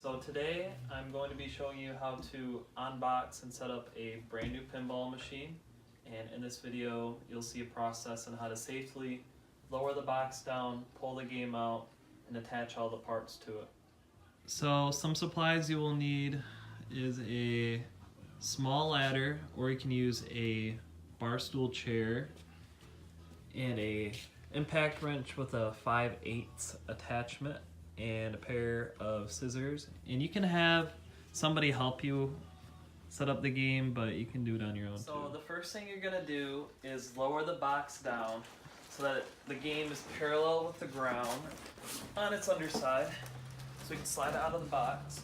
So today I'm going to be showing you how to unbox and set up a brand new pinball machine, and in this video you'll see a process on how to safely lower the box down, pull the game out, and attach all the parts to it. So some supplies you will need is a small ladder, or you can use a bar stool chair, and a impact wrench with a 5/8 attachment, and a pair of scissors. And you can have somebody help you set up the game, but you can do it on your own too. So the first thing you're gonna do is lower the box down so that the game is parallel with the ground on its underside. So you can slide it out of the box.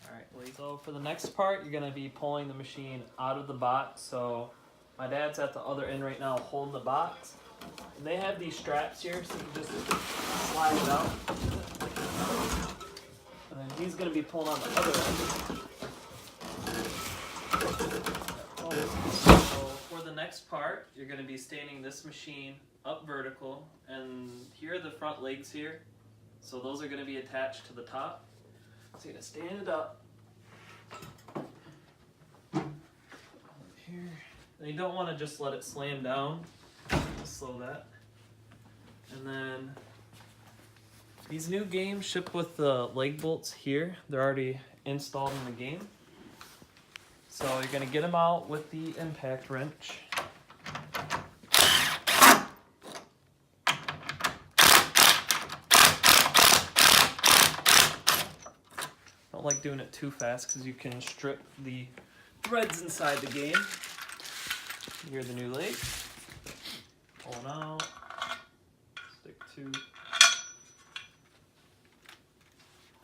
Alright, so for the next part, you're gonna be pulling the machine out of the box. So my dad's at the other end right now holding the box. And they have these straps here, so you can just slide it out. And then he's going to be pulling on the other end. So for the next part, you're going to be standing this machine up vertical, and here are the front legs here. So those are going to be attached to the top. So you're going to stand it up. Here. And you don't want to just let it slam down. Slow that. And then these new games ship with the leg bolts here. They're already installed in the game. So you're going to get them out with the impact wrench. Don't like doing it too fast because you can strip the threads inside the game. Here are the new legs. Pulling out, stick to,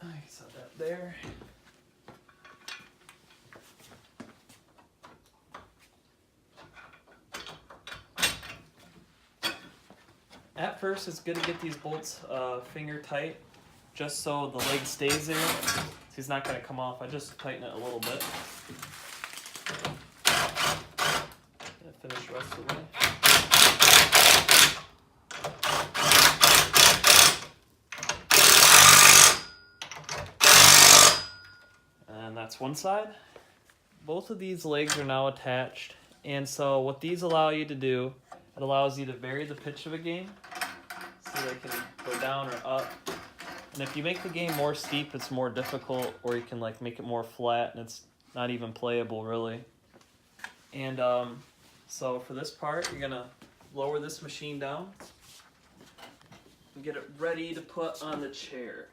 I set that there. At first it's good to get these bolts finger tight, just so the leg stays there. So he's not going to come off. I just tighten it a little bit. And finish the rest of the way. And that's one side. Both of these legs are now attached, and so what these allow you to do, it allows you to vary the pitch of a game, so they can go down or up. And if you make the game more steep, it's more difficult, or you can like make it more flat and it's not even playable really. And so for this part, you're gonna lower this machine down and get it ready to put on the chair.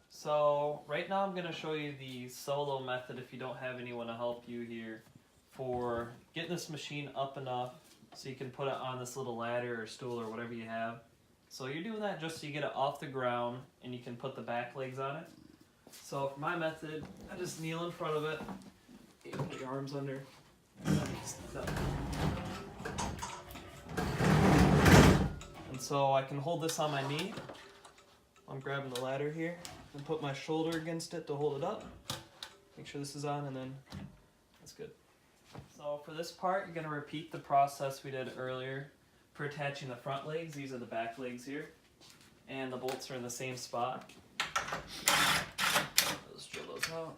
So right now I'm going to show you the solo method if you don't have anyone to help you here for getting this machine up enough so you can put it on this little ladder or stool or whatever you have. So you're doing that just so you get it off the ground and you can put the back legs on it. So for my method, I just kneel in front of it, you put your arms under, and so I can hold this on my knee. I'm grabbing the ladder here and put my shoulder against it to hold it up. Make sure this is on, and then that's good. So for this part, you're going to repeat the process we did earlier for attaching the front legs. These are the back legs here, and the bolts are in the same spot. Let's drill those out.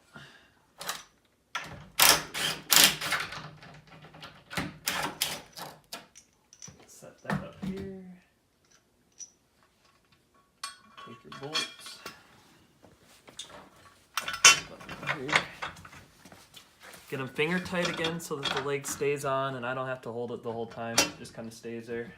Set that up here. Take your bolts. Get them finger tight again so that the leg stays on and I don't have to hold it the whole time. It just kind of stays there.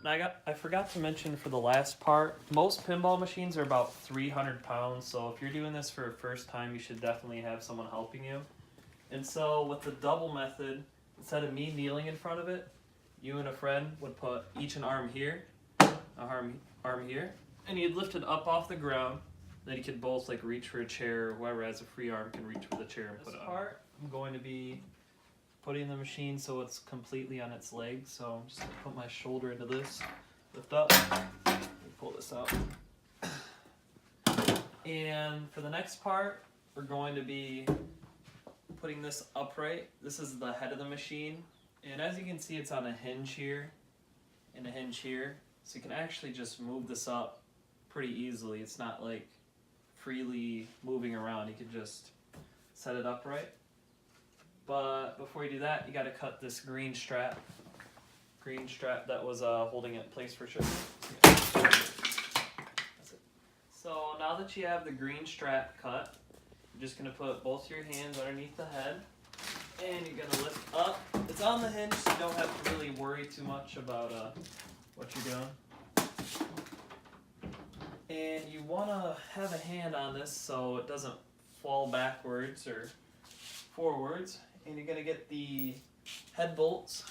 Now I forgot to mention for the last part, most pinball machines are about 300 pounds, so if you're doing this for a first time, you should definitely have someone helping you. And so with the double method, instead of me kneeling in front of it, you and a friend would put each an arm here, arm here, and you'd lift it up off the ground. Then you could both like reach for a chair, or whoever has a free arm can reach for the chair and put it on. This part, I'm going to be putting the machine so it's completely on its legs. So I'm just going to put my shoulder into this, lift up, and pull this out. And for the next part, we're going to be putting this upright. This is the head of the machine, and as you can see, it's on a hinge here and a hinge here, so you can actually just move this up pretty easily. It's not like freely moving around. You can just set it upright. But before you do that, you got to cut this green strap that was holding it in place for shipment. So now that you have the green strap cut, you're just going to put both your hands underneath the head, and you're going to lift up. It's on the hinge, so you don't have to really worry too much about what you're doing. And you want to have a hand on this so it doesn't fall backwards or forwards. And you're going to get the head bolts.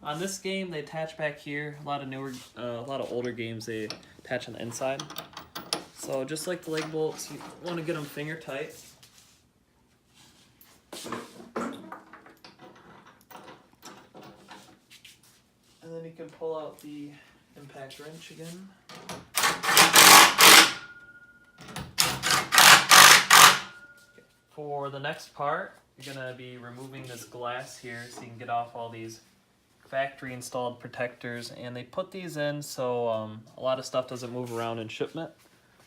On this game, they attach back here. A lot of older games, they attach on the inside. So just like the leg bolts, you want to get them finger tight. And then you can pull out the impact wrench again. For the next part, you're going to be removing this glass here so you can get off all these factory installed protectors, and they put these in so a lot of stuff doesn't move around in shipment.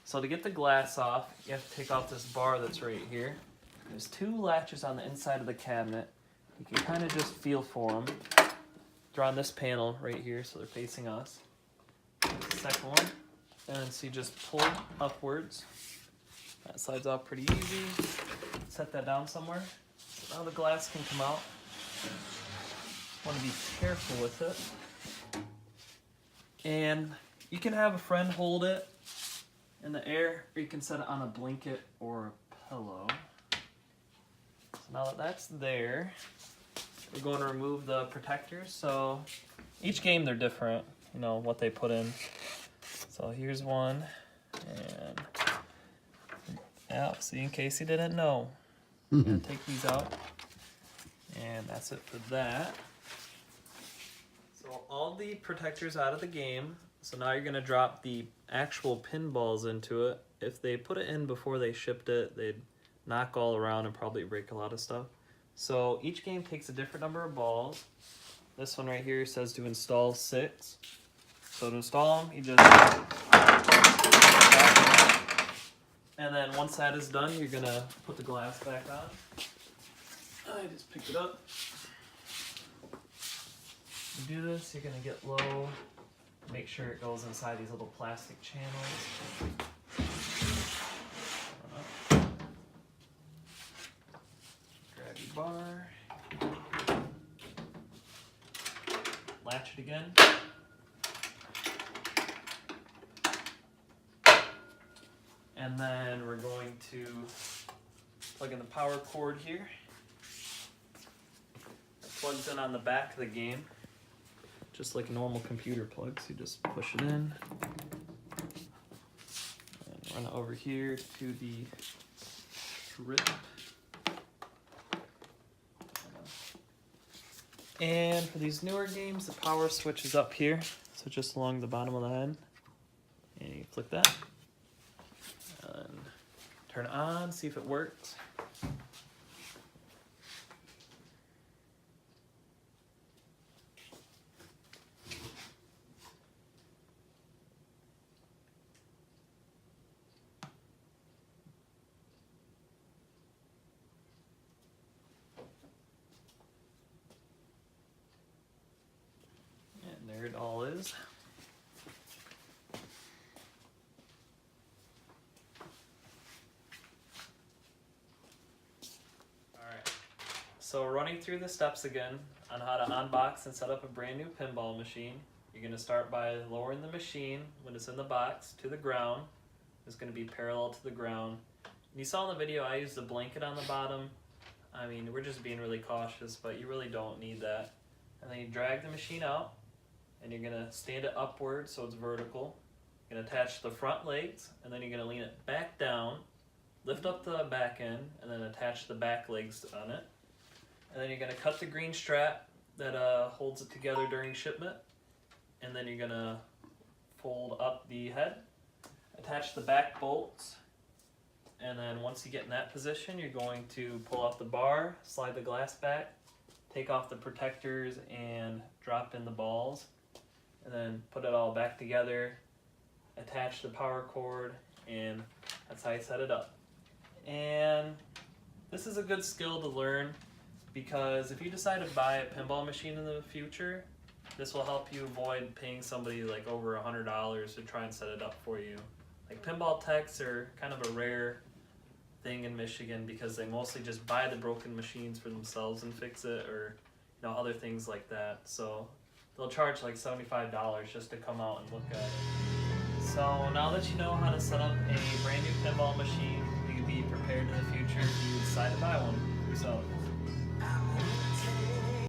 So to get the glass off, you have to take off this bar that's right here. There's two latches on the inside of the cabinet. You can kind of just feel for them. They're on this panel right here, so they're facing us. The second one, and so you just pull upwards. That slides out pretty easy. Set that down somewhere. So now the glass can come out. Want to be careful with it. And you can have a friend hold it in the air, or you can set it on a blanket or a pillow. So now that that's there, we're going to remove the protectors. So each game they're different, you know, what they put in. So here's one, and yeah, see, in case you didn't know, I'm gonna take these out, and that's it for that. So all the protectors out of the game. So now you're gonna drop the actual pinballs into it. If they put it in before they shipped it, they'd knock all around and probably break a lot of stuff. So each game takes a different number of balls. This one right here says to install 6. So to install them, you just and then once that is done, you're gonna put the glass back on. I just picked it up. You do this, you're gonna get low. Make sure it goes inside these little plastic channels. Grab your bar. Latch it again. And then we're going to plug in the power cord here. It plugs in on the back of the game, just like normal computer plugs. You just push it in and run it over here to the strip. And for these newer games, the power switch is up here, so just along the bottom of the head. And you flick that. And turn it on, see if it works. And there it all is. So running through the steps again on how to unbox and set up a brand new pinball machine. You're going to start by lowering the machine when it's in the box to the ground. It's going to be parallel to the ground. You saw in the video I used a blanket on the bottom. I mean, we're just being really cautious, but you really don't need that. And then you drag the machine out, and you're going to stand it upward so it's vertical. You're going to attach the front legs, and then you're going to lean it back down, lift up the back end, and then attach the back legs on it. And then you're going to cut the green strap that holds it together during shipment. And then you're going to fold up the head, attach the back bolts, And then once you get in that position, you're going to pull out the bar, slide the glass back, take off the protectors and drop in the balls, and then put it all back together, attach the power cord, and that's how you set it up. And this is a good skill to learn, because if you decide to buy a pinball machine in the future, this will help you avoid paying somebody like over $100 to try and set it up for you. Like, pinball techs are kind of a rare thing in Michigan because they mostly just buy the broken machines for themselves and fix it, or other things like that. So they'll charge like $75 just to come out and look at it. So now that you know how to set up a brand new pinball machine, you can be prepared in the future if you decide to buy one yourself.